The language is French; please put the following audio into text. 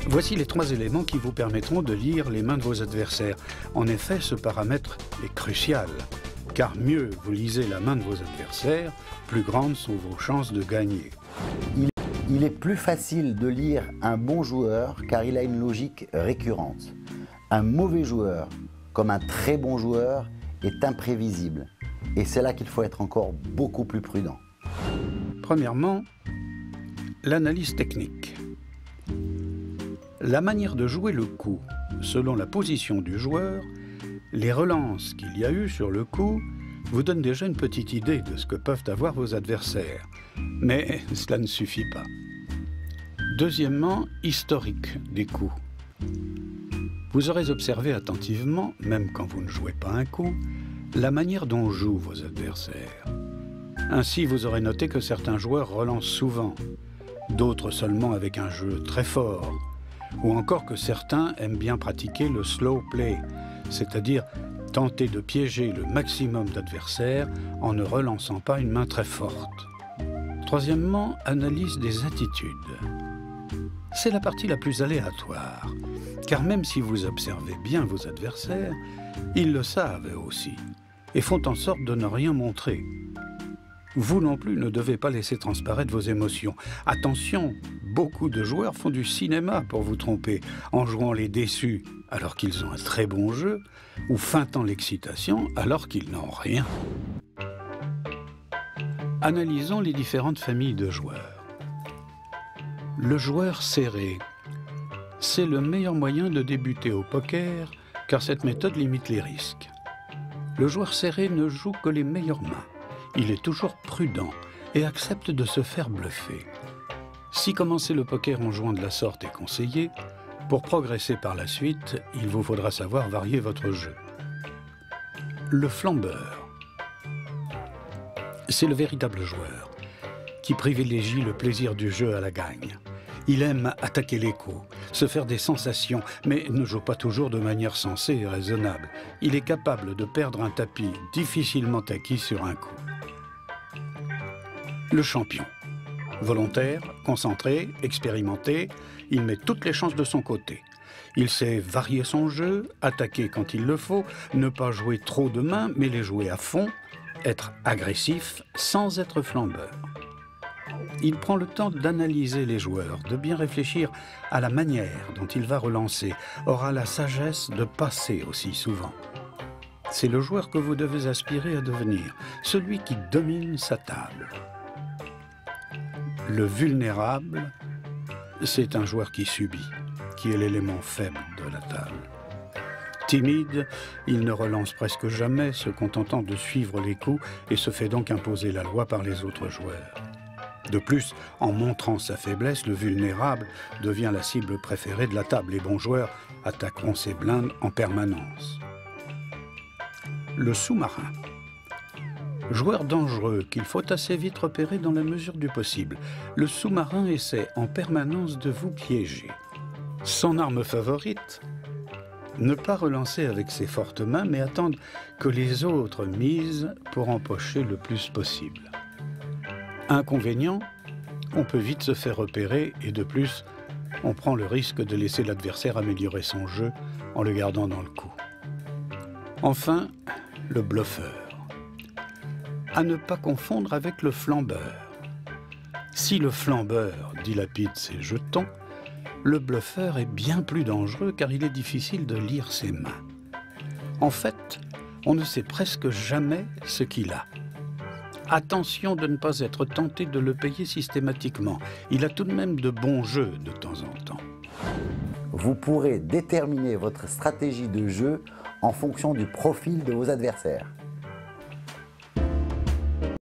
Voici les 3 éléments qui vous permettront de lire les mains de vos adversaires. En effet, ce paramètre est crucial, car mieux vous lisez la main de vos adversaires, plus grandes sont vos chances de gagner. Il est plus facile de lire un bon joueur car il a une logique récurrente. Un mauvais joueur, comme un très bon joueur, est imprévisible. Et c'est là qu'il faut être encore beaucoup plus prudent. Premièrement, l'analyse technique. La manière de jouer le coup, selon la position du joueur, les relances qu'il y a eu sur le coup, vous donne déjà une petite idée de ce que peuvent avoir vos adversaires. Mais cela ne suffit pas. Deuxièmement, historique des coups. Vous aurez observé attentivement, même quand vous ne jouez pas un coup, la manière dont jouent vos adversaires. Ainsi, vous aurez noté que certains joueurs relancent souvent, d'autres seulement avec un jeu très fort, ou encore que certains aiment bien pratiquer le slow play, c'est-à-dire tenter de piéger le maximum d'adversaires en ne relançant pas une main très forte. Troisièmement, analyse des attitudes. C'est la partie la plus aléatoire, car même si vous observez bien vos adversaires, ils le savent eux aussi, et font en sorte de ne rien montrer. Vous non plus ne devez pas laisser transparaître vos émotions. Attention, beaucoup de joueurs font du cinéma pour vous tromper, en jouant les déçus alors qu'ils ont un très bon jeu, ou feintant l'excitation alors qu'ils n'ont rien. Analysons les différentes familles de joueurs. Le joueur serré, c'est le meilleur moyen de débuter au poker, car cette méthode limite les risques. Le joueur serré ne joue que les meilleures mains. Il est toujours prudent et accepte de se faire bluffer. Si commencer le poker en jouant de la sorte est conseillé, pour progresser par la suite, il vous faudra savoir varier votre jeu. Le flambeur, c'est le véritable joueur qui privilégie le plaisir du jeu à la gagne. Il aime attaquer les coups, se faire des sensations, mais ne joue pas toujours de manière sensée et raisonnable. Il est capable de perdre un tapis difficilement acquis sur un coup. Le champion. Volontaire, concentré, expérimenté, il met toutes les chances de son côté. Il sait varier son jeu, attaquer quand il le faut, ne pas jouer trop de mains, mais les jouer à fond, être agressif sans être flambeur. Il prend le temps d'analyser les joueurs, de bien réfléchir à la manière dont il va relancer, aura la sagesse de passer aussi souvent. C'est le joueur que vous devez aspirer à devenir, celui qui domine sa table. Le vulnérable, c'est un joueur qui subit, qui est l'élément faible de la table. Timide, il ne relance presque jamais, se contentant de suivre les coups et se fait donc imposer la loi par les autres joueurs. De plus, en montrant sa faiblesse, le vulnérable devient la cible préférée de la table. Les bons joueurs attaqueront ses blindes en permanence. Le sous-marin. Joueur dangereux qu'il faut assez vite repérer dans la mesure du possible. Le sous-marin essaie en permanence de vous piéger. Son arme favorite? Ne pas relancer avec ses fortes mains, mais attendre que les autres misent pour empocher le plus possible. Inconvénient, on peut vite se faire repérer et de plus, on prend le risque de laisser l'adversaire améliorer son jeu en le gardant dans le coup. Enfin, le bluffeur. À ne pas confondre avec le flambeur. Si le flambeur dilapide ses jetons, le bluffeur est bien plus dangereux car il est difficile de lire ses mains. En fait, on ne sait presque jamais ce qu'il a. Attention de ne pas être tenté de le payer systématiquement. Il a tout de même de bons jeux de temps en temps. Vous pourrez déterminer votre stratégie de jeu en fonction du profil de vos adversaires.